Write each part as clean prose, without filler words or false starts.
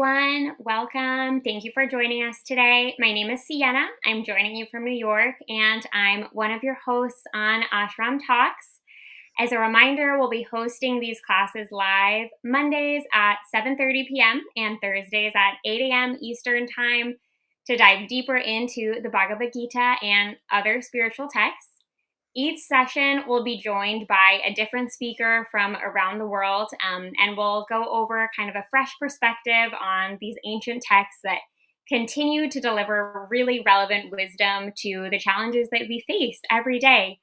everyone. Welcome. Thank you for joining us today. My name is Sienna. I'm joining you from New York, and I'm one of your hosts on Ashram Talks. As a reminder, we'll be hosting these classes live Mondays at 7:30 p.m. and Thursdays at 8 a.m. Eastern Time to dive deeper into the Bhagavad Gita and other spiritual texts. Each session will be joined by a different speaker from around the world, and we'll go over kind of a fresh perspective on these ancient texts that continue to deliver really relevant wisdom to the challenges that we face every day.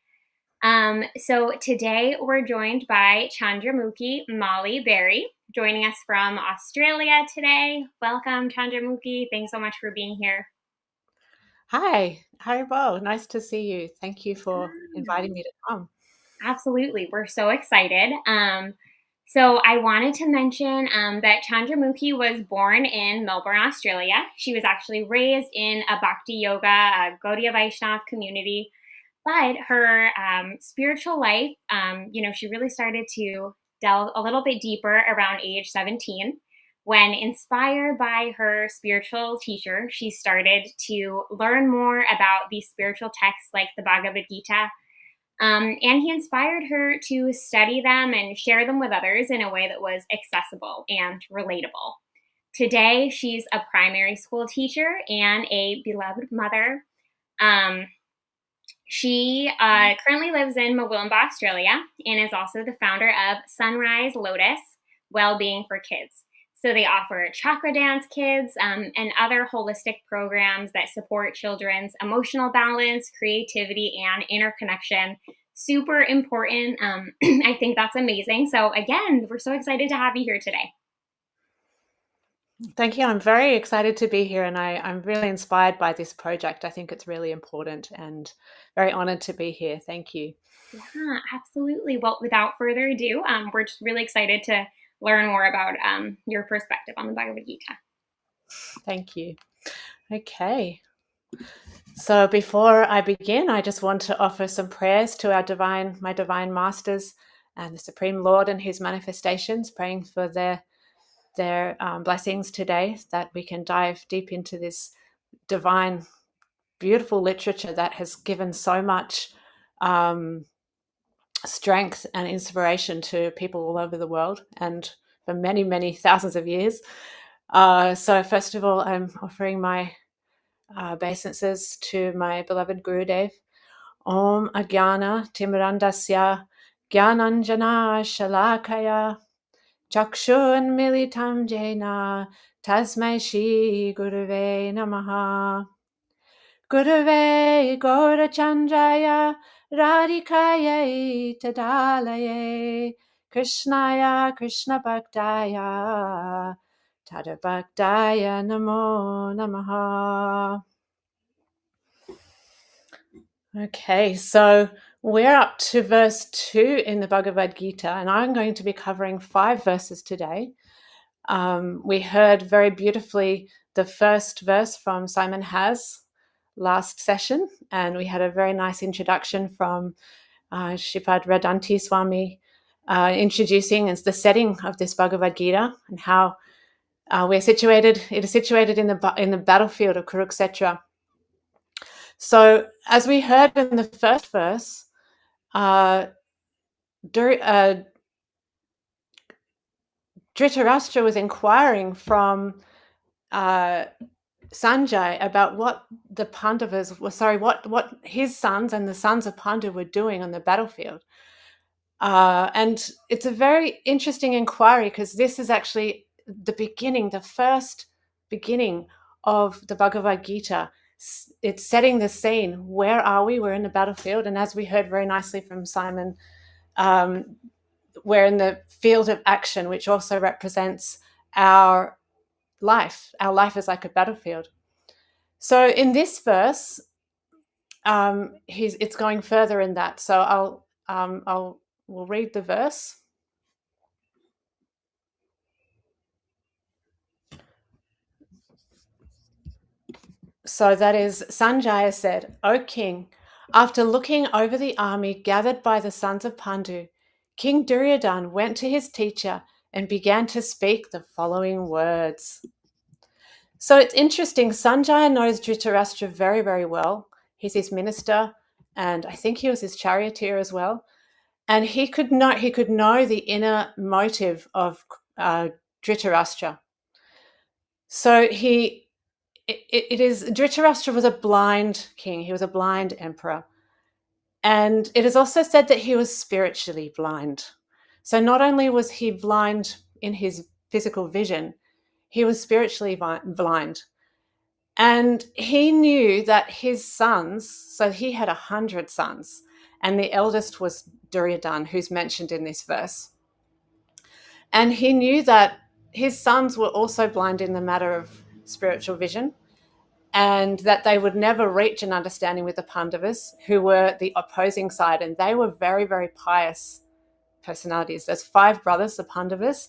So today we're joined by Chandramukhi Barrie, joining us from Australia today. Welcome, Chandramukhi. Thanks so much for being here. Hi, well, nice to see you. Thank you for inviting me to come. Absolutely. We're so excited. So I wanted to mention that Chandramukhi was born in Melbourne, Australia. She was actually raised in a Bhakti Yoga, Gaudiya Vaishnav community. But her spiritual life, she really started to delve a little bit deeper around age 17. When inspired by her spiritual teacher, she started to learn more about these spiritual texts like the Bhagavad Gita. And he inspired her to study them and share them with others in a way that was accessible and relatable. Today, she's a primary school teacher and a beloved mother. She currently lives in Mawilumba, Australia, and is also the founder of Sunrise Lotus Wellbeing for Kids. So they offer chakra dance kits and other holistic programs that support children's emotional balance, creativity, and interconnection. Super important. I think that's amazing. So again, we're so excited to have you here today. Thank you. I'm very excited to be here, and I'm really inspired by this project. I think it's really important and very honored to be here. Thank you. Yeah, absolutely. Well, without further ado, we're just really excited to learn more about your perspective on the Bhagavad Gita. Thank you. Okay. So before I begin, I just want to offer some prayers to my divine masters and the Supreme Lord and his manifestations, praying for their blessings today, that we can dive deep into this divine, beautiful literature that has given so much strength and inspiration to people all over the world and for many, many thousands of years. So first of all, I'm offering my obeisances to my beloved Gurudev. Om Ajnana Timirandasya Gyananjana Shalakaya Chakshun Militam Jena Tasmai Shri Gurave Namaha. Gurave Gaurachandraya Radhikaya Tadalaye Krishnaya Krishna Bhaktaya Tadabhaktaya Namo Namaha. Okay, so we're up to verse 2 in the Bhagavad Gita, and I'm going to be covering 5 verses today. We heard very beautifully the first verse from Simon Has last session, and we had a very nice introduction from Shripad Radanti Swami introducing the setting of this Bhagavad Gita and how it is situated in the battlefield of Kurukshetra. So, as we heard in the first verse, Dhritarashtra was inquiring from Sanjay about what the Pandavas what his sons and the sons of Pandu were doing on the battlefield. And it's a very interesting inquiry because this is actually the first beginning of the Bhagavad Gita. It's setting the scene. Where are we? We're in the battlefield. And as we heard very nicely from Simon, we're in the field of action, which also represents our life. Our life is like a battlefield. So in this verse, it's going further in that. So we'll read the verse. So that is, Sanjaya said, "O king, after looking over the army gathered by the sons of Pandu, King Duryodhana went to his teacher and began to speak the following words." So it's interesting. Sanjaya knows Dhritarashtra very, very well. He's his minister, and I think he was his charioteer as well. And he could know the inner motive of Dhritarashtra. So it is Dhritarashtra was a blind king. He was a blind emperor. And it is also said that he was spiritually blind. So not only was he blind in his physical vision, he was spiritually blind. And he knew that his sons, so he had 100 sons, and the eldest was Duryodhana, who's mentioned in this verse. And he knew that his sons were also blind in the matter of spiritual vision, and that they would never reach an understanding with the Pandavas, who were the opposing side, and they were very, very pious personalities. There's 5 brothers, the Pandavas.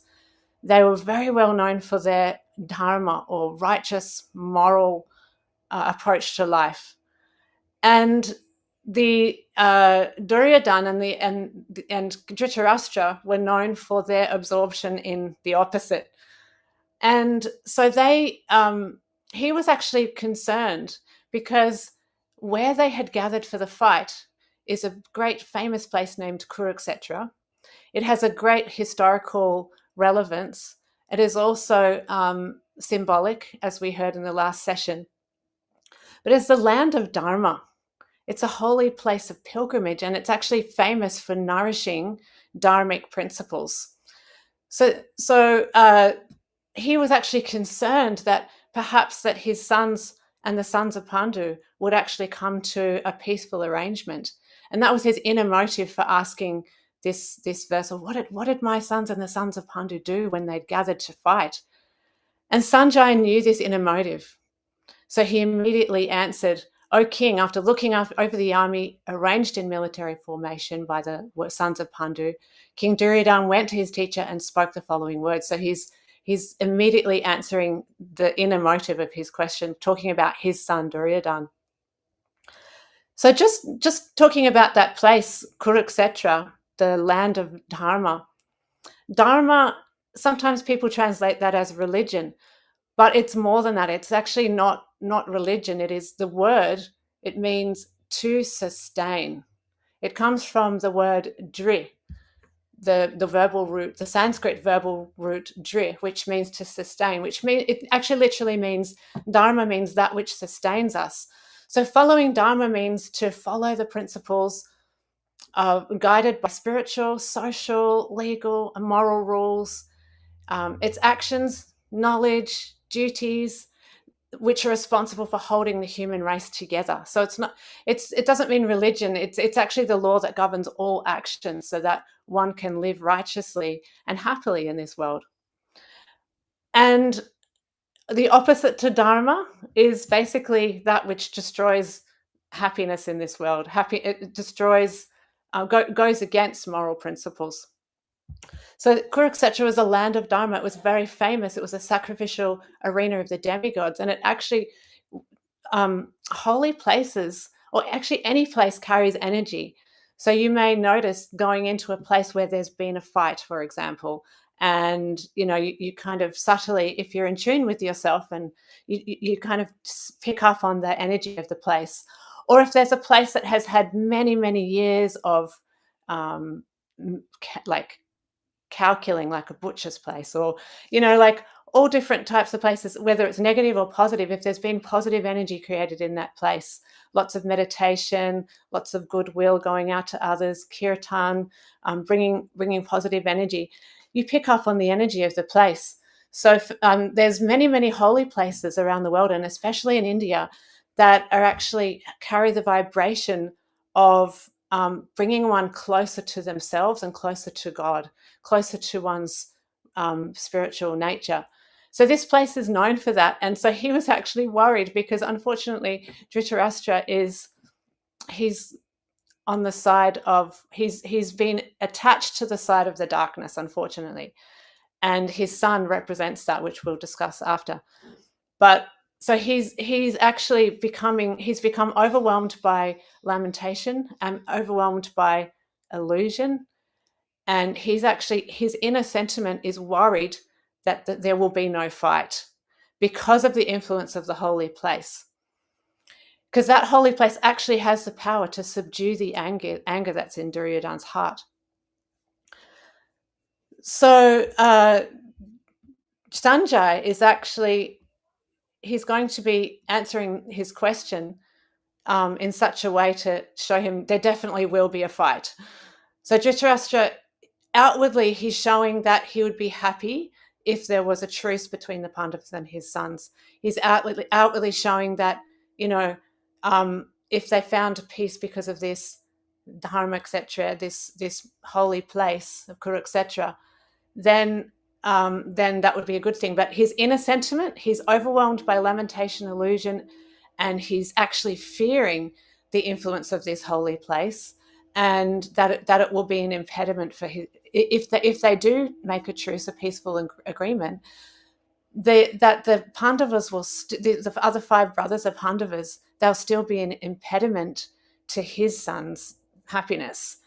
They were very well known for their dharma, or righteous, moral approach to life. And the Duryodhana and Dhritarashtra were known for their absorption in the opposite. And so he was actually concerned, because where they had gathered for the fight is a great famous place named Kurukshetra. It has a great historical relevance. It is also symbolic, as we heard in the last session. But it's the land of Dharma. It's a holy place of pilgrimage, and it's actually famous for nourishing dharmic principles. So he was actually concerned that perhaps that his sons and the sons of Pandu would actually come to a peaceful arrangement. And that was his inner motive for asking this verse, what did my sons and the sons of Pandu do when they'd gathered to fight? And Sanjay knew this inner motive. So he immediately answered, O king, after looking over the army arranged in military formation by the sons of Pandu, King Duryodhana went to his teacher and spoke the following words. So he's immediately answering the inner motive of his question, talking about his son Duryodhana. So just talking about that place, Kurukshetra, the land of Dharma. Dharma, sometimes people translate that as religion, but it's more than that. It's actually not religion. It is the word. It means to sustain. It comes from the word dri, the verbal root, the Sanskrit verbal root dri, which means to sustain, which means it actually literally means dharma means that which sustains us. So following dharma means to follow the principles guided by spiritual, social, legal, and moral rules. Its actions, knowledge, duties, which are responsible for holding the human race together. So it doesn't mean religion. It's actually the law that governs all actions, so that one can live righteously and happily in this world. And the opposite to dharma is basically that which destroys happiness in this world. It destroys, goes against moral principles. So Kurukshetra was a land of Dharma. It was very famous. It was a sacrificial arena of the demigods. And it actually, holy places, or actually any place, carries energy. So you may notice going into a place where there's been a fight, for example, and you kind of subtly, if you're in tune with yourself, and you kind of pick up on the energy of the place. Or if there's a place that has had many, many years of like cow killing, like a butcher's place, or like all different types of places, whether it's negative or positive, if there's been positive energy created in that place, lots of meditation, lots of goodwill going out to others, kirtan, bringing positive energy, you pick up on the energy of the place. So there's many, many holy places around the world, and especially in India, that are actually carry the vibration of bringing one closer to themselves and closer to God, closer to one's spiritual nature. So this place is known for that. And so he was actually worried, because unfortunately Dhritarashtra he's on the side of, he's been attached to the side of the darkness, unfortunately. And his son represents that, which we'll discuss after. But so he's become overwhelmed by lamentation and overwhelmed by illusion. And his inner sentiment is worried that there will be no fight, because of the influence of the holy place. Because that holy place actually has the power to subdue the anger that's in Duryodhana's heart. So Sanjay is actually, he's going to be answering his question in such a way to show him there definitely will be a fight. So Dhritarashtra, outwardly, he's showing that he would be happy if there was a truce between the Pandavas and his sons. He's outwardly showing that, if they found peace because of this dharma, etc., this holy place of Kuru, etc., then that would be a good thing. But his inner sentiment, he's overwhelmed by lamentation, illusion, and he's actually fearing the influence of this holy place, and that it will be an impediment for his. If they do make a truce, a peaceful agreement, that the Pandavas will the other 5 brothers of Pandavas, they'll still be an impediment to his son's happiness.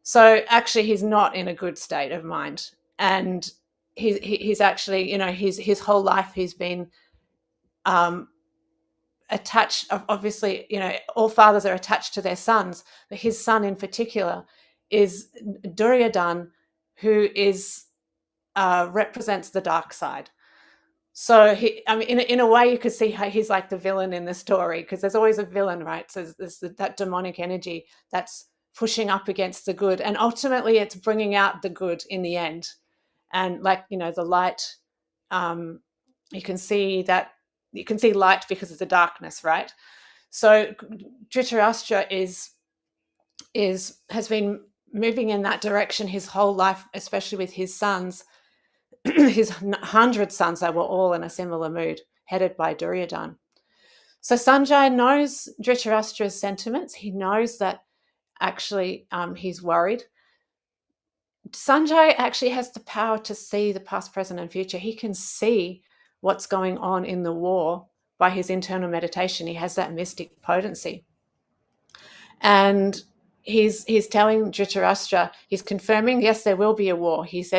So actually, he's not in a good state of mind, and he's actually, his whole life he's been attached. Obviously, all fathers are attached to their sons, but his son in particular is Duryodhana, who is represents the dark side. So in a way, you could see how he's like the villain in the story, because there's always a villain, right? So there's that demonic energy that's pushing up against the good, and ultimately it's bringing out the good in the end. And the light, you can see light because of the darkness, right? So Dhritarashtra has been moving in that direction his whole life, especially with his sons. His 100 sons, they were all in a similar mood, headed by Duryodhana. So Sanjay knows Dhritarashtra's sentiments. He knows that actually he's worried. Sanjay actually has the power to see the past, present, and future. He can see what's going on in the war by his internal meditation. He has that mystic potency. And he's telling Dhritarashtra, he's confirming, yes, there will be a war. He's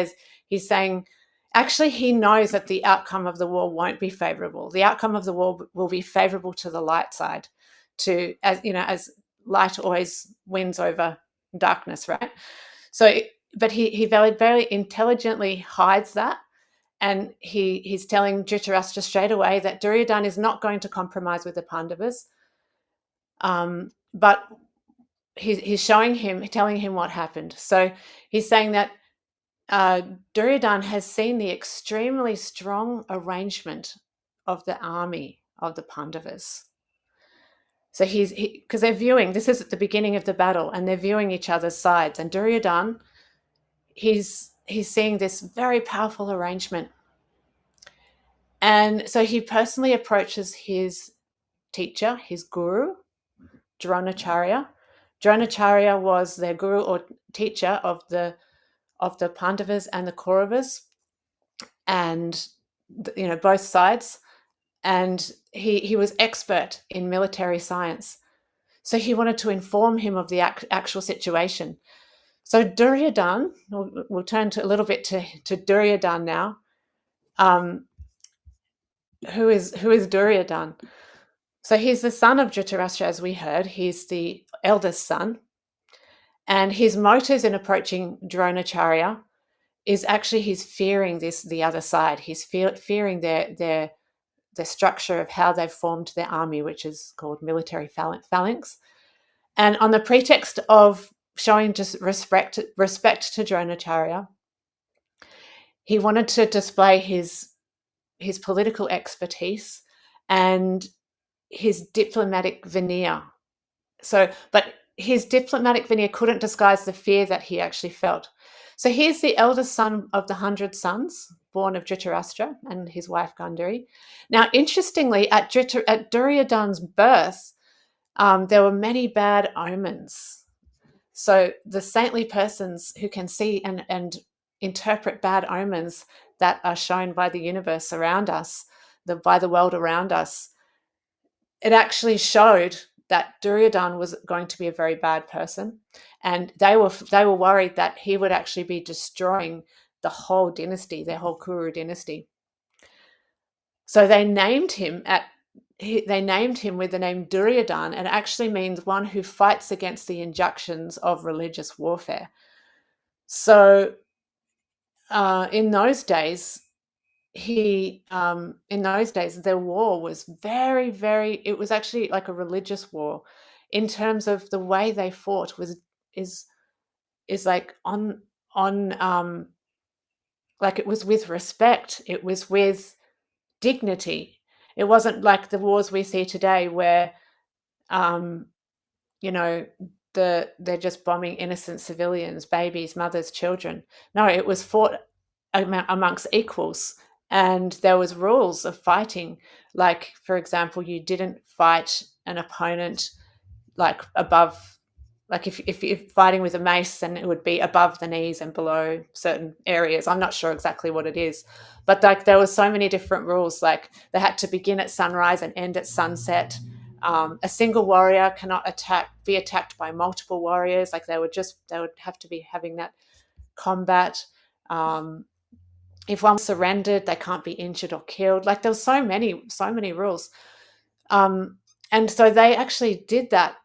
saying, actually, he knows that the outcome of the war won't be favorable. The outcome of the war will be favorable to the light side, as light always wins over darkness, right? So, but he very intelligently hides that. And he's telling Dhritarashtra straight away that Duryodhana is not going to compromise with the Pandavas. But he's telling him what happened. So he's saying that Duryodhana has seen the extremely strong arrangement of the army of the Pandavas. So because they're viewing, this is at the beginning of the battle, and they're viewing each other's sides. And Duryodhana, he's seeing this very powerful arrangement. And so he personally approaches his teacher, his guru, Dronacharya. Dronacharya was their guru or teacher of the Pandavas and the Kauravas, and both sides. And he was expert in military science, so he wanted to inform him of the actual situation. So Duryodhana, we'll turn a little bit to Duryodhana now. Who is Duryodhana? So he's the son of Dhritarashtra, as we heard. He's the eldest son. And his motives in approaching Dronacharya is actually he's fearing the other side. He's fearing their structure of how they've formed their army, which is called military phalanx. And on the pretext of showing just respect to Dronacharya, he wanted to display his political expertise and his diplomatic veneer. But his diplomatic veneer couldn't disguise the fear that he actually felt. So he's the eldest son of the 100 sons born of Dhritarashtra and his wife Gandhari. Now, interestingly, at Duryodhana's birth, there were many bad omens. So the saintly persons who can see and interpret bad omens that are shown by the universe around us, by the world around us, it actually showed that Duryodhana was going to be a very bad person, and they were worried that he would actually be destroying the whole dynasty, their whole Kuru dynasty. So they named him with the name Duryodhana, and it actually means one who fights against the injunctions of religious warfare. So in those days, the war was very, very, it was actually like a religious war in terms of the way they fought is like on like it was with respect, it was with dignity. It wasn't like the wars we see today where um you know they're just bombing innocent civilians, babies, mothers, children. No, it was fought amongst equals, and there was rules of fighting. Like, for example, you didn't fight an opponent like above, like if you're fighting with a mace, then it would be above the knees and below certain areas. I'm not sure exactly what it is, but like there was so many different rules. Like they had to begin at sunrise and end at sunset. A single warrior cannot be attacked by multiple warriors. Like they would have to be having that combat. If one surrendered, they can't be injured or killed. Like there was so many rules. And so they actually did that,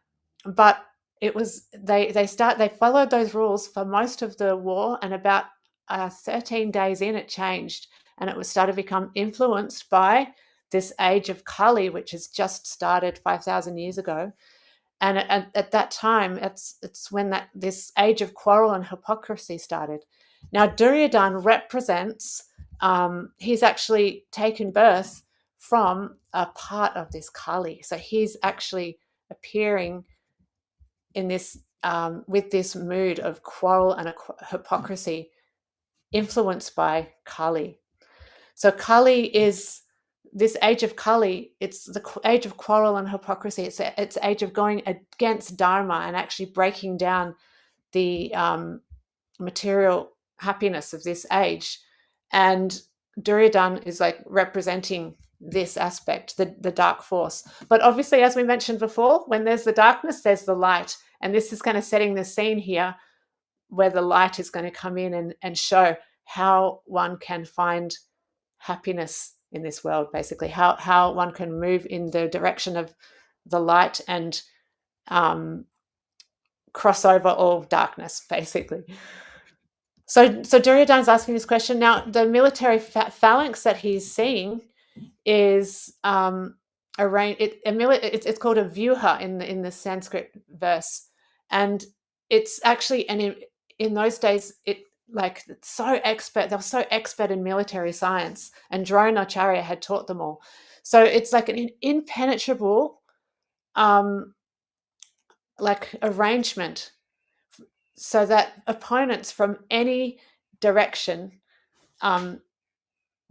but it was they followed those rules for most of the war, and about 13 days in, it changed, and it was started to become influenced by this age of Kali, which has just started 5,000 years ago. And at that time, it's when this age of quarrel and hypocrisy started. Now Duryodhana represents, he's actually taken birth from a part of this Kali. So he's actually appearing in this with this mood of quarrel and hypocrisy, influenced by Kali. So Kali is this age of Kali. It's the age of quarrel and hypocrisy. It's age of going against Dharma and actually breaking down the material happiness of this age. And Duryodhana is like representing this aspect, the dark force. But obviously, as we mentioned before, when there's the darkness, there's the light. And this is kind of setting the scene here where the light is going to come in and show how one can find happiness in this world, basically, how one can move in the direction of the light and cross over all darkness, basically. So Duryodhana's asking this question. Now, the military phalanx that he's seeing is it's called a vyuha in the Sanskrit verse, and it's actually, and in those days it like so expert they were so expert in military science, and Dronacharya had taught them all. So it's like an impenetrable like arrangement, so that opponents from any direction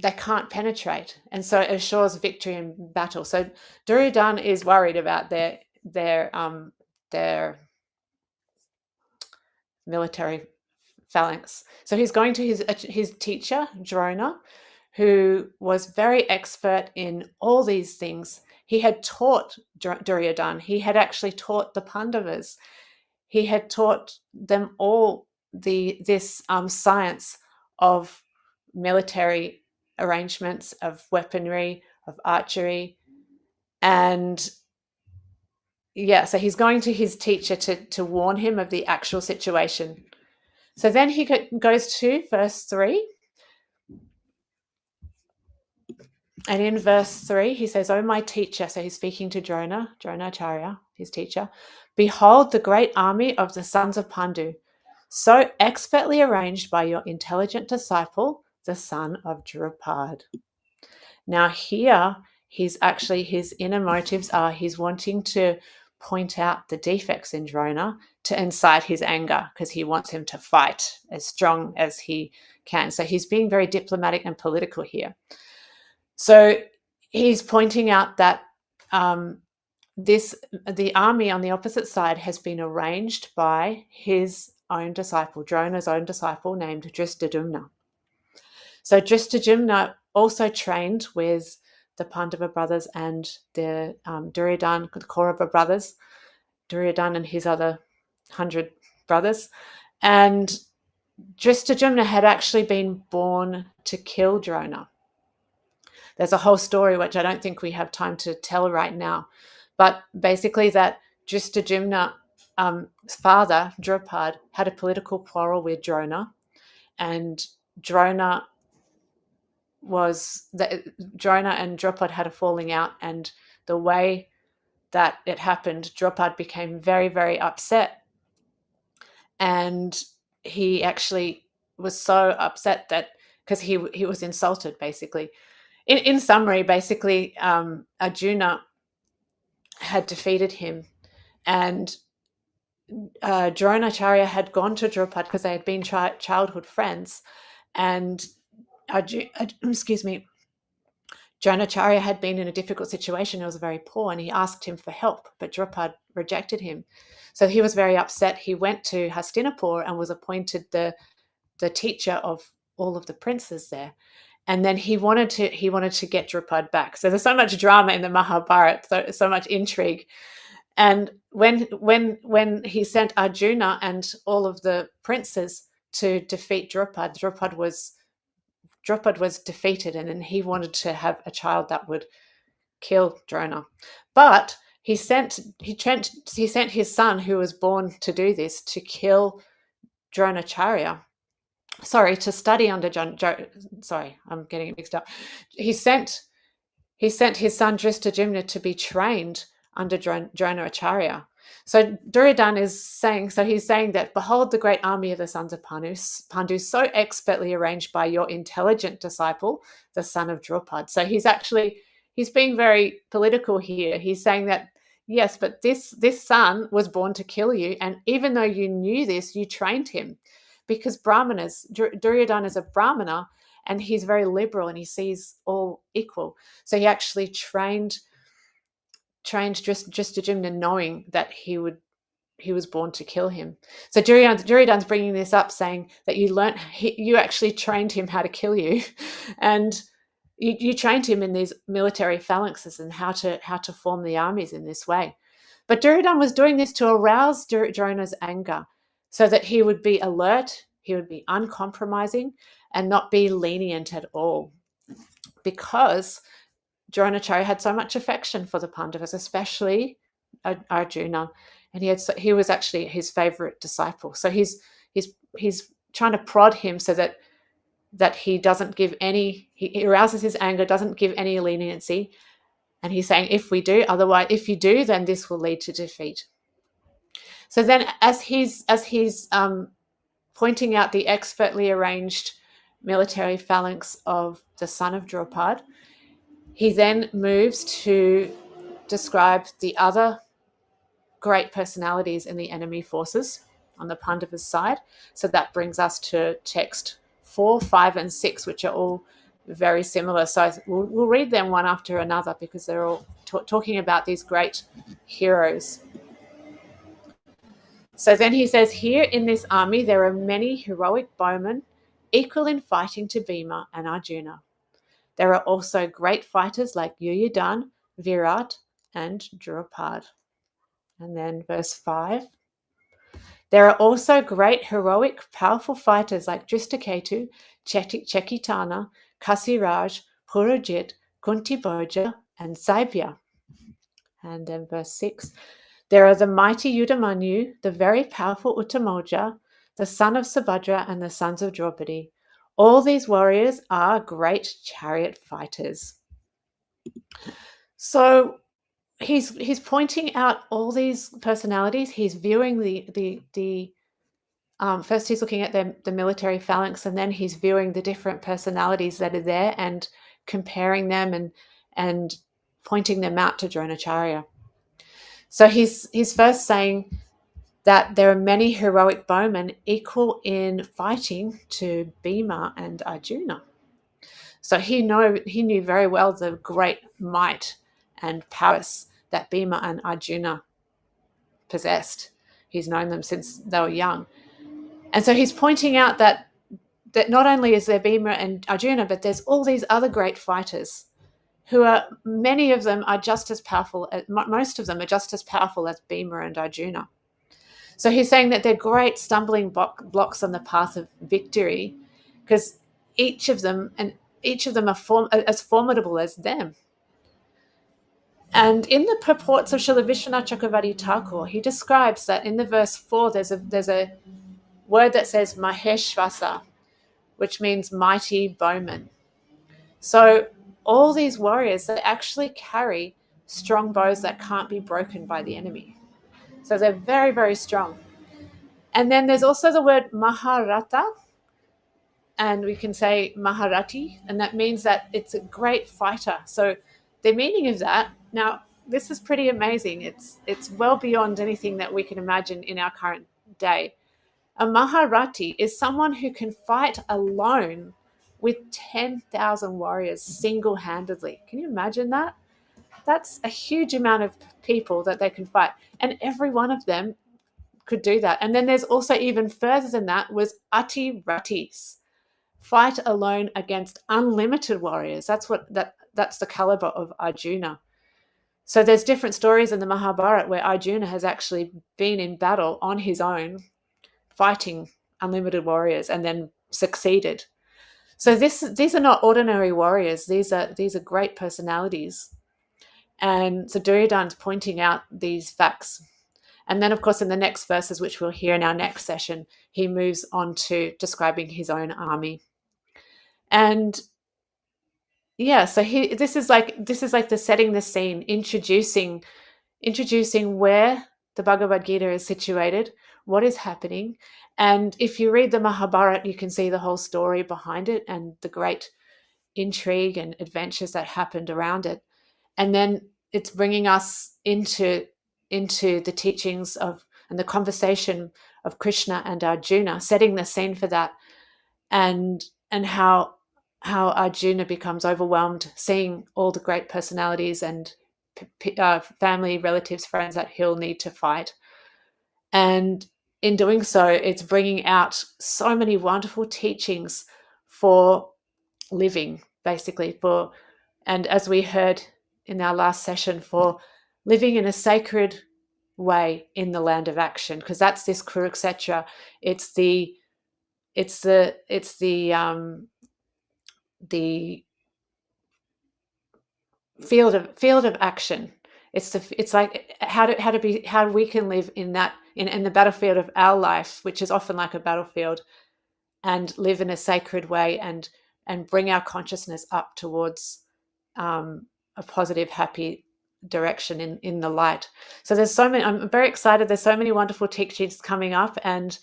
they can't penetrate, and so it assures victory in battle. So Duryodhana is worried about their military phalanx. So he's going to his teacher Drona, who was very expert in all these things. He had taught Duryodhana. He had actually taught the Pandavas. He had taught them all this science of military arrangements, of weaponry, of archery. And yeah, so he's going to his teacher to warn him of the actual situation. So then he goes to verse 3. And in verse 3, he says, "Oh, my teacher," so he's speaking to Dronacharya, his teacher, "behold the great army of the sons of Pandu, so expertly arranged by your intelligent disciple, the son of Drupad." Now here, his inner motives are he's wanting to point out the defects in Drona to incite his anger, because he wants him to fight as strong as he can. So he's being very diplomatic and political here. So he's pointing out that the army on the opposite side has been arranged by his own disciple, Drona's own disciple, named Dristadumna. So Dristadumna also trained with the Pandava brothers and the Duryodhana, the Kaurava brothers, Duryodhana and his other 100 brothers. And Dristadumna had actually been born to kill Drona. There's a whole story which I don't think we have time to tell right now, but basically that Drishtajumna's father, Drupad, had a political quarrel with Drona, and Drona and Drupad had a falling out, and the way that it happened, Drupad became very, very upset, and he actually was so upset that because he was insulted, basically. In summary, basically, Arjuna had defeated him, and Dronacharya had gone to Drupad because they had been childhood friends, and excuse me, Dronacharya had been in a difficult situation. He was very poor, and he asked him for help, but Drupad rejected him. So he was very upset. He went to Hastinapur and was appointed the teacher of all of the princes there. And then he wanted to get Drupad back. So there's so much drama in the Mahabharata, so much intrigue. And when he sent Arjuna and all of the princes to defeat Drupad, Drupad was defeated, and then he wanted to have a child that would kill Drona. But he sent his son, who was born to do this, to kill Dronacharya. Sorry, to study under sorry, I'm getting it mixed up. He sent his son Drishtajumna to be trained under Dronacharya. So Duryodhana is saying, he's saying that, behold the great army of the sons of Pandu, so expertly arranged by your intelligent disciple, the son of Drupad. So he's being very political here. He's saying that, yes, but this son was born to kill you, and even though you knew this, you trained him. Because Duryodhana is a Brahmana, and he's very liberal, and he sees all equal. So he actually trained Drishtajumna, knowing that he was born to kill him. So Duryodhana's bringing this up, saying that you actually trained him how to kill you, and you trained him in these military phalanxes and how to form the armies in this way. But Duryodhana was doing this to arouse Drona's anger, so that he would be alert, he would be uncompromising, and not be lenient at all. Because Dronacharya had so much affection for the Pandavas, especially Arjuna, and he was actually his favorite disciple. So he's trying to prod him so that he doesn't give any. He arouses his anger, doesn't give any leniency, and he's saying, if you do, then this will lead to defeat. So then, as he's pointing out the expertly arranged military phalanx of the son of Drupad, he then moves to describe the other great personalities in the enemy forces on the Pandavas' side. So that brings us to text 4, 5, and 6, which are all very similar. So we'll read them one after another, because they're all talking about these great heroes. So then he says, here in this army there are many heroic bowmen, equal in fighting to Bhima and Arjuna. There are also great fighters like Duryodhana, Virat, and Drupad. And then verse 5. There are also great, heroic, powerful fighters like Drishtaketu, Chekitana, Kasiraj, Purajit, Kuntibhoja, and Saibhya. And then verse 6. There are the mighty Yudamanyu, the very powerful Uttamoja, the son of Subhadra, and the sons of Draupadi. All these warriors are great chariot fighters. So he's pointing out all these personalities. He's viewing the first he's looking at the military phalanx, and then he's viewing the different personalities that are there and comparing them and pointing them out to Dronacharya. So he's first saying that there are many heroic bowmen equal in fighting to Bhima and Arjuna. So he knew very well the great might and prowess that Bhima and Arjuna possessed. He's known them since they were young. And so he's pointing out that not only is there Bhima and Arjuna, but there's all these other great fighters many of them are just as powerful, most of them are just as powerful as Bhima and Arjuna. So he's saying that they're great stumbling blocks on the path of victory, because each of them, and each of them are as formidable as them. And in the purports of Srila Vishwanath Chakravarti Thakur, he describes that in the verse 4, there's a word that says Maheshvasa, which means mighty bowman. So all these warriors, they actually carry strong bows that can't be broken by the enemy. So they're very, very strong. And then there's also the word Maharata, and we can say Maharati, and that means that it's a great fighter. So the meaning of that, now this is pretty amazing. It's well beyond anything that we can imagine in our current day. A Maharati is someone who can fight alone with 10,000 warriors single-handedly. Can you imagine that? That's a huge amount of people that they can fight. And every one of them could do that. And then there's also even further than that was Ati Ratis. Fight alone against unlimited warriors. That's the caliber of Arjuna. So there's different stories in the Mahabharata where Arjuna has actually been in battle on his own, fighting unlimited warriors, and then succeeded. So these are not ordinary warriors. These are great personalities. And so Duryodhana's pointing out these facts. And then, of course, in the next verses, which we'll hear in our next session, he moves on to describing his own army. And yeah, so this is like the setting the scene, introducing where the Bhagavad Gita is situated, what is happening. And if you read the Mahabharata, you can see the whole story behind it and the great intrigue and adventures that happened around it. And then it's bringing us into the teachings of and the conversation of Krishna and Arjuna, setting the scene for that, and how Arjuna becomes overwhelmed seeing all the great personalities and family, relatives, friends that he'll need to fight. And in doing so, it's bringing out so many wonderful teachings for living, basically, and as we heard in our last session, for living in a sacred way in the land of action, because that's this Kurukshetra. It's the field of action. It's like how we can live in that in the battlefield of our life, which is often like a battlefield, and live in a sacred way and bring our consciousness up towards a positive, happy direction in the light. So there's so many. I'm very excited. There's so many wonderful teachings coming up, and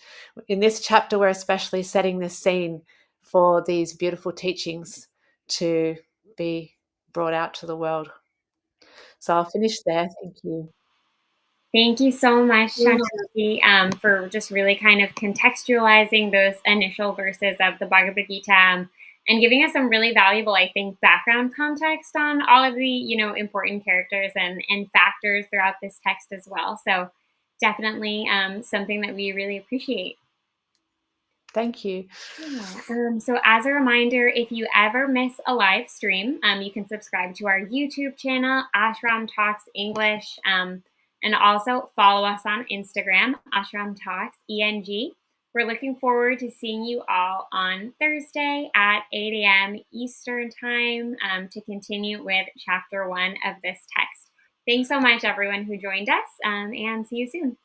in this chapter, we're especially setting the scene for these beautiful teachings to be brought out to the world. So I'll finish there. Thank you. Thank you so much, Chandramukhi, for just really kind of contextualizing those initial verses of the Bhagavad Gita, and giving us some really valuable, I think, background context on all of the, important characters and factors throughout this text as well. So definitely something that we really appreciate. Thank you. Yeah. So as a reminder, if you ever miss a live stream, you can subscribe to our YouTube channel, Ashram Talks English, and also follow us on Instagram, Ashram Talks ENG. We're looking forward to seeing you all on Thursday at 8 a.m. Eastern Time to continue with Chapter 1 of this text. Thanks so much, everyone who joined us, and see you soon.